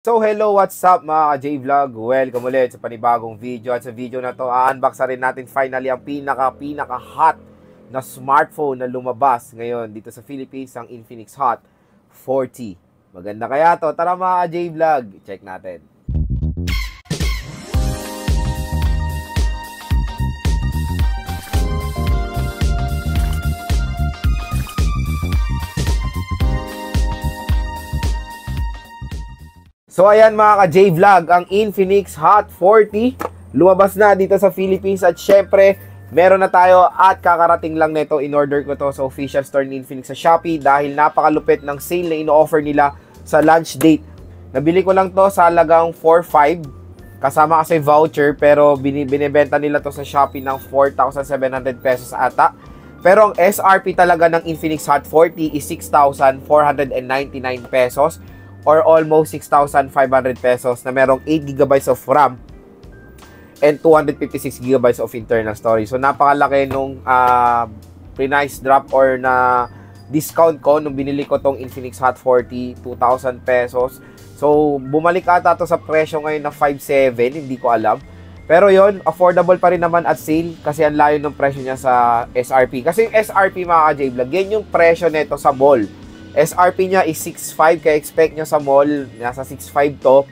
So hello, what's up mga ka-J-Vlog? Welcome ulit sa panibagong video. At sa video na to, unbox na rin natin finally ang pinaka hot na smartphone na lumabas ngayon dito sa Philippines, ang Infinix Hot 40. Maganda kaya to? Tara mga ka-J-Vlog, check natin. So ayan mga ka-J-Vlog, ang Infinix Hot 40 lumabas na dito sa Philippines at syempre meron na tayo at kakarating lang nito. In-order ko to sa official store ni Infinix sa Shopee dahil napakalupit ng sale na ino-offer nila sa launch date. Nabili ko lang to sa halagang 4,500 kasama kasi voucher, pero binibenta nila to sa Shopee ng 4,700 pesos ata. Pero ang SRP talaga ng Infinix Hot 40 is 6,499 pesos. Or almost 6,500 pesos na merong 8GB of RAM and 256GB of internal storage. So napakalaki nung price drop or na discount ko nung binili ko tong Infinix Hot 40, 2,000 pesos. So bumalik ata to sa presyo ngayon na 5,700, hindi ko alam. Pero yon, affordable pa rin naman at sale kasi ang layo ng presyo niya sa SRP. Kasi yung SRP mga ka-J-Vlog, yan yung presyo nito sa mall. SRP niya is 6,500, kaya expect nyo sa mall, nasa 6,500 to.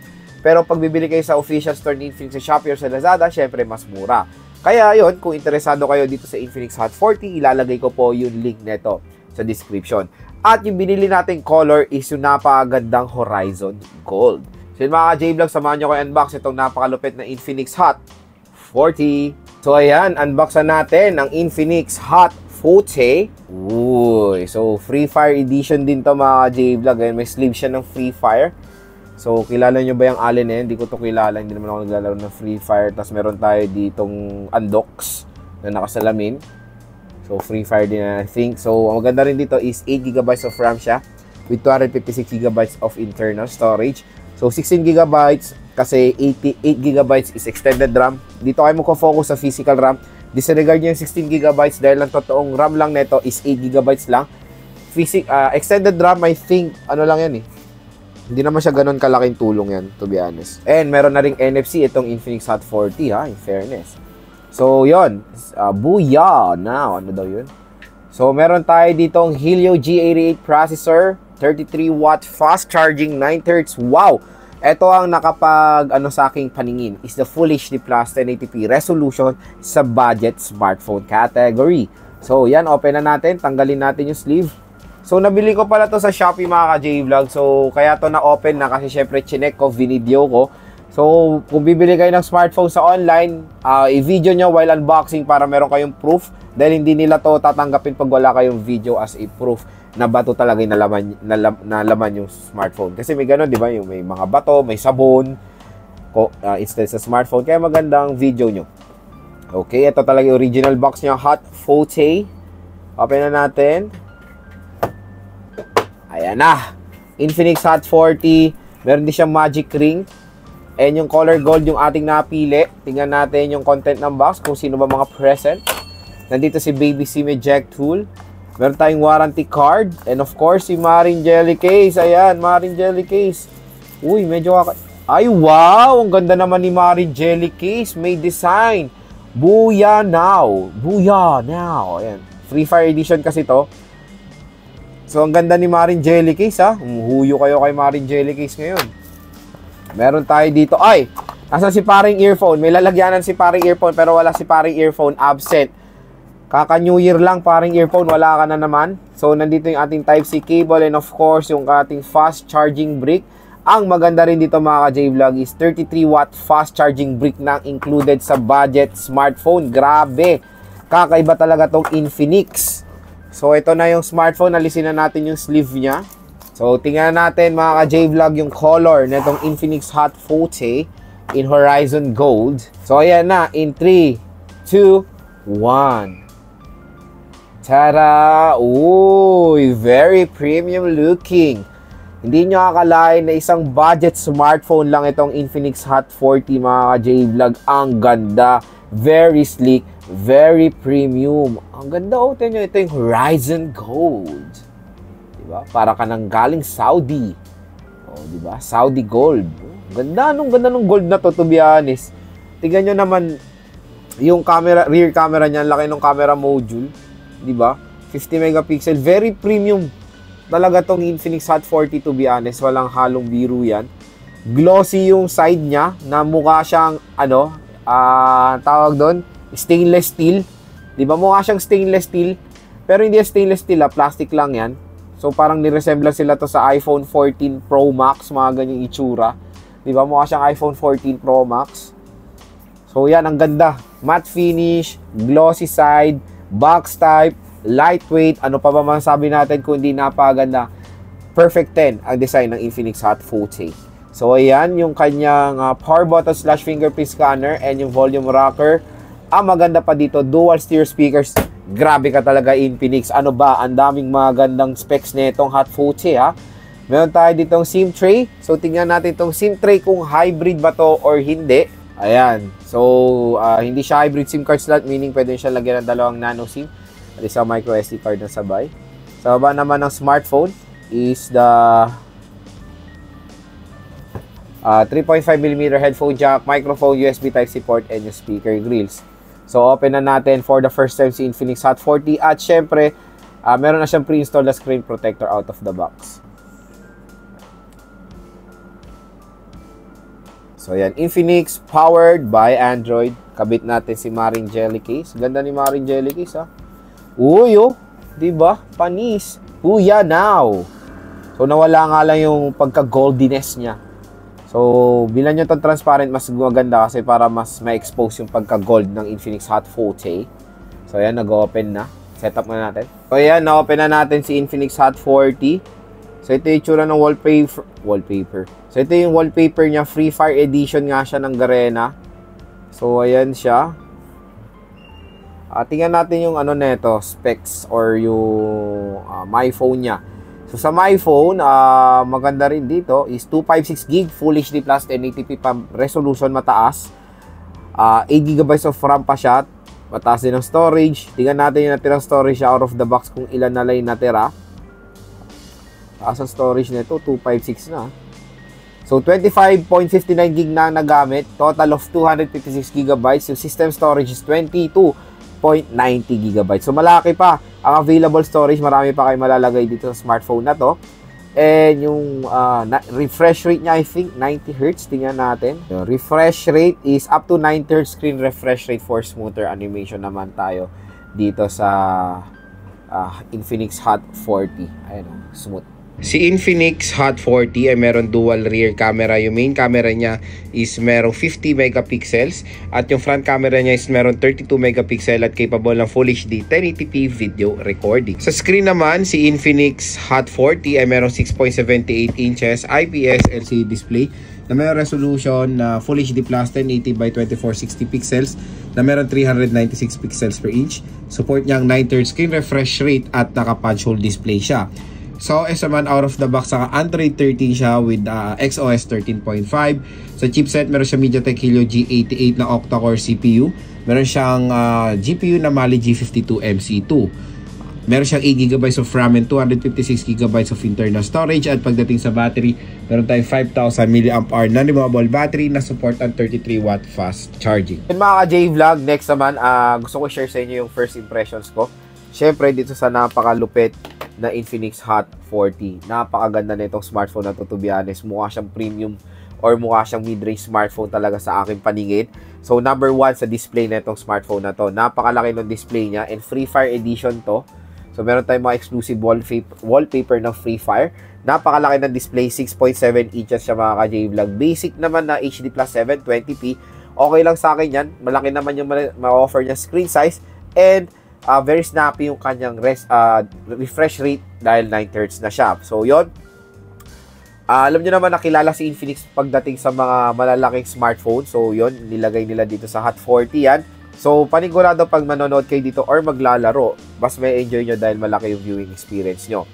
Pero pag bibili kayo sa official store ni Infinix sa Shopee or sa Lazada, syempre mas mura. Kaya yon, kung interesado kayo dito sa Infinix Hot 40, ilalagay ko po yung link neto sa description. At yung binili nating color is yung napakagandang Horizon Gold. So yun mga ka-J-Vlog, samahan nyo ko unbox itong napakalupit na Infinix Hot 40. So ayan, unbox na natin ang Infinix Hot 40. Uy, so Free Fire edition din to mga J-Vlog. May sleeve siya ng Free Fire. So kilala nyo ba yung alin na yun? Hindi ko to kilala, hindi naman ako naglalaro ng Free Fire. Tapos meron tayo ditong Undox na nakasalamin. So Free Fire din I think. So ang maganda rin dito is 8GB of RAM siya with 256GB of internal storage. So 16GB kasi 8GB is extended RAM. Dito kayo magko-focus sa physical RAM. Disregard nyo yung 16GB dahil ang totoong RAM lang nito is 8GB lang. Extended RAM, I think, ano lang yan eh. Hindi naman siya ganun kalaking tulong yan, to be honest. And meron na ring NFC itong Infinix Hot 40 ha, in fairness. So, yon, booyah! Now, ano daw yun? So, meron tayo ditong Helio G88 processor, 33W fast charging, 9Hz. Wow! Ito ang sa aking paningin is the Full HD Plus 1080p resolution sa budget smartphone category. So, yan, open na natin. Tanggalin natin yung sleeve. So, nabili ko pala to sa Shopee mga ka-J-Vlog. So, kaya to na-open na kasi syempre chinek ko, video ko. So, kung bibili kayo ng smartphone sa online, i-video nyo while unboxing para meron kayong proof. Dahil hindi nila to tatanggapin pag wala kayong video as a proof na bato talaga yung nalaman yung smartphone. Kasi may gano'n, di ba? Yung may mga bato, may sabon, instead sa smartphone. Kaya magandang video nyo. Okay, ito talaga yung original box niya, Hot 40. Open na natin. Ayan na. Infinix Hot 40. Meron din siyang magic ring. And yung color gold yung ating napili. Tingnan natin yung content ng box, kung sino ba mga present. Nandito si Baby SIM eject tool. Meron tayong warranty card. And of course, si Marin Jelly Case. Ayan, Marin Jelly Case. Uy, medyo ay, wow! Ang ganda naman ni Marin Jelly Case. May design. Booyah now. Booyah now. Ayan. Free Fire edition kasi to. So, ang ganda ni Marin Jelly Case, ha? Umuhuyo kayo kay Marin Jelly Case ngayon. Meron tayo dito. Ay! Nasa si paring earphone. May lalagyanan si paring earphone pero wala si paring earphone. Absent. Kaka New Year lang, paring earphone, wala ka na naman. So, nandito yung ating Type-C cable and of course, yung ating fast charging brick. Ang maganda rin dito mga ka-J-Vlog is 33W fast charging brick na included sa budget smartphone. Grabe! Kakaiba talaga tong Infinix. So, ito na yung smartphone. Alisin na natin yung sleeve niya. So, tingnan natin mga ka-J-Vlog yung color na itong Infinix Hot 40 in Horizon Gold. So, ayan na. In 3, 2, 1. Tada! Uy, very premium looking. Hindi nyo akalain na isang budget smartphone lang itong Infinix Hot 40 mga ka-J-Vlog. Ang ganda. Very sleek. Very premium. Ang ganda oh. Tignan nyo, ito yung Horizon Gold. Diba? Para ka nang galing Saudi. Oh, di ba? Saudi gold. Ganda nung gold na to be honest. Tingnan nyo naman yung camera, rear camera niya, laki ng camera module, di ba? 50 megapixel, very premium. Talaga tong Infinix Hot 40 to be honest, walang halong biro yan. Glossy yung side niya na mukha siyang tawag doon, stainless steel. Di ba? Mukha siyang stainless steel, pero hindi stainless steel, plastic lang yan. So parang niresemble sila to sa iPhone 14 Pro Max, mga ganyang itsura. Di ba? Mukha siyang iPhone 14 Pro Max. So yan, ang ganda. Matte finish, glossy side, box type, lightweight. Ano pa ba masasabi natin kundi napakaganda. Perfect 10 ang design ng Infinix Hot 40. So ayan, yung kanyang power button / fingerprint scanner and yung volume rocker. Ang maganda pa dito, dual stereo speakers. Grabe ka talaga, Infinix. Ano ba? Ang daming magandang specs nitong Hot 40, ha? Meron tayo ditong SIM tray. So, tingnan natin itong SIM tray kung hybrid ba to or hindi. Ayan. So, hindi siya hybrid SIM card slot, meaning pwede siya lagyan ng dalawang nano SIM at isang micro SD card na sabay. Sa baba naman ng smartphone is the 3.5mm headphone jack, microphone, USB Type-C port, and yung speaker grills. So, open na natin for the first time si Infinix Hot 40. At syempre, meron na siyang pre-installed na screen protector out of the box. So, yan. Infinix powered by Android. Kabit natin si Maring Jelly Case. Ganda ni Maring Jelly Case, ha? Uy, oh. Diba? Panis. Kuya now. So, nawala nga lang yung pagka-goldiness niya. So, bilan nyo itong transparent, mas maganda kasi para mas ma-expose yung pagka-gold ng Infinix Hot 40. So, ayan, nag-open na. Setup na natin. So, ayan, na-open na natin si Infinix Hot 40. So, ito yung itsura ng wallpaper. So, ito yung wallpaper niya. Free Fire Edition nga siya ng Garena. So, ayan siya. Tingnan natin yung neto, specs or yung my phone niya. So, sa my phone, maganda rin dito is 256GB, Full HD Plus 1080p pa, resolution mataas. 8GB of RAM pa siya. Mataas din ang storage. Tingnan natin yung natirang storage out of the box kung ilan na lang yung natira. Taas ang storage nito, 256 na. So, 25.59GB na nagamit. Total of 256GB. Yung system storage is 22.90GB. So, malaki pa. Ang available storage, marami pa kayo malalagay dito sa smartphone na to. And yung refresh rate niya, I think, 90Hz. Tingnan natin. Yung refresh rate is up to 90Hz screen refresh rate for smoother animation naman tayo dito sa Infinix Hot 40. Ayun, smooth. Si Infinix Hot 40 ay meron dual rear camera. Yung main camera niya is merong 50 megapixels at yung front camera niya is meron 32 megapixel at capable ng Full HD 1080p video recording. Sa screen naman, si Infinix Hot 40 ay merong 6.78 inches IPS LCD display na may resolution na Full HD Plus 1080 by 2460 pixels na meron 396 pixels per inch. Support niya ang 9Hz screen refresh rate at naka-punch hole display siya. So, naman out of the box, saka Android 13 siya with XOS 13.5. Sa chipset, meron siya MediaTek Helio G88 na octa-core CPU. Meron siyang GPU na Mali G52MC2. Meron siyang 8GB of RAM and 256GB of internal storage. At pagdating sa battery, meron tayong 5,000 mAh non-removable battery na support ang 33W fast charging. And mga ka-J-Vlog, next naman, gusto ko share sa inyo yung first impressions ko. Siyempre, dito sa napakalupit na Infinix Hot 40. Napakaganda na itong smartphone na to be honest. Mukha siyang premium or mukha siyang mid-range smartphone talaga sa aking paningin. So, number 1 sa display na itong smartphone na to. Napakalaki ng display niya and Free Fire Edition to. So, meron tayong mga exclusive wallpaper ng Free Fire. Napakalaki ng display, 6.7 inches siya mga ka-J-Vlog. Basic naman na HD Plus 720p. Okay lang sa akin yan. Malaki naman yung ma-offer niya screen size and very snappy yung kanyang refresh rate dahil 9Hz na siya. So, yon. Alam nyo naman nakilala si Infinix pagdating sa mga malalaking smartphone. So, yon. Nilagay nila dito sa Hot 40 yan. So, panigurado pag manonood kayo dito or maglalaro, mas may enjoy nyo dahil malaki yung viewing experience nyo.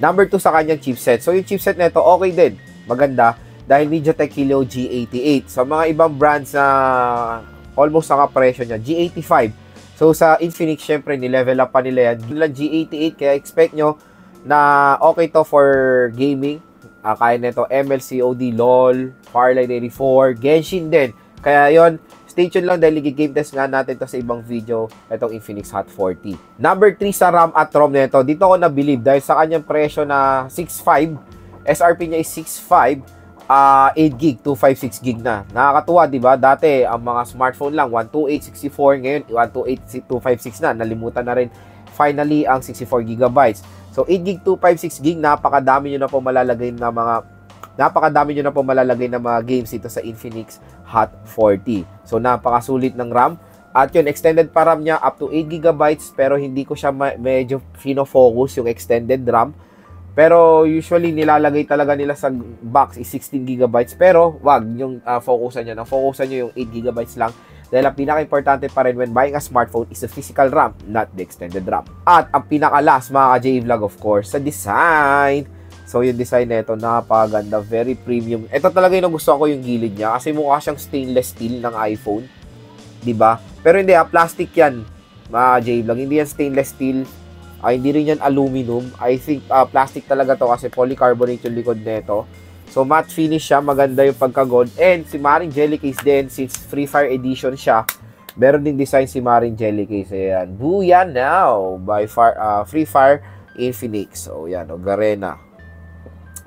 Number 2 sa kanyang chipset. So, yung chipset nito okay din. Maganda dahil MediaTek Helio G88. Sa mga ibang brands na almost nakapresyo niya, G85. So, sa Infinix, syempre, nilevel up pa nila yan. G88, kaya expect nyo na okay to for gaming. Kaya nito ML, COD, LOL, Farlight 84, Genshin din. Kaya yon, stay tuned lang dahil i-game test nga natin to sa ibang video, itong Infinix Hot 40. Number 3 sa RAM at ROM nito, dito ako na-believe dahil sa kanyang presyo na 6.5, SRP niya is 6.5, 8GB, 256GB na. Nakakatuwa, di ba? Dati, ang mga smartphone lang, 128, 64, ngayon, 128, 256 na. Nalimutan na rin finally ang 64GB. So, 8GB, 256GB, napakadami nyo na po malalagay na mga games dito sa Infinix Hot 40. So, napakasulit ng RAM. At yun, extended pa RAM niya up to 8GB, pero hindi ko siya medyo fino-focus yung extended RAM. Pero usually nilalagay talaga nila sa box is 16GB, pero wag yung focusan niyo. Focusan niyo yung 8GB lang dahil ang pinaka-importante pa rin when buying a smartphone is the physical RAM, not the extended RAM. At ang pinaka-last mga ka-J-Vlog of course, sa design. So yung design nito napakaganda, very premium. Ito talaga yung gusto ko yung gilid niya kasi mukha siyang stainless steel ng iPhone, 'di ba? Pero hindi, plastic 'yan. Mga J-Vlog, hindi yan stainless steel. Hindi rin yan aluminum. I think plastic talaga to kasi polycarbonate yung likod nito. So matte finish siya, maganda yung pagka-gold. And si Maring Jelly Case din, since Free Fire edition siya, meron din design si Maring Jelly Case. Ayan, Booyah Now by Free Fire Infinix. So yan, Garena.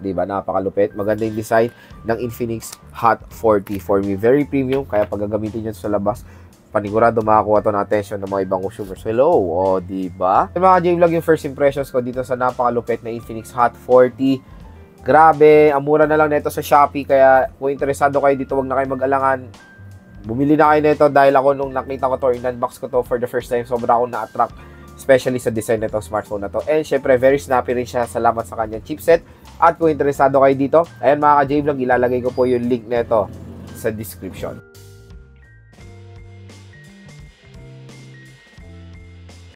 Diba, napakalupit. Maganda yung design ng Infinix Hot 40 for me. Very premium, kaya pag gagamitin nyo sa labas, panigurado makakuha to ng attention ng mga ibang consumers. Hello, diba? Mga J-Vlog, yung first impressions ko dito sa napakalupit na Infinix Hot 40. Grabe, ang mura na lang nito sa Shopee, kaya kung interesado kayo dito, wag na kayo mag-alangan. Bumili na kayo nito dahil ako nung nakita ko to, in-unbox ko to for the first time, sobra akong na-attract, especially sa design nito smartphone na to. And syempre, very snappy rin siya, salamat sa kanyang chipset. At kung interesado kayo dito, ayan mga ka-J-Vlog, ilalagay ko po yung link nito sa description.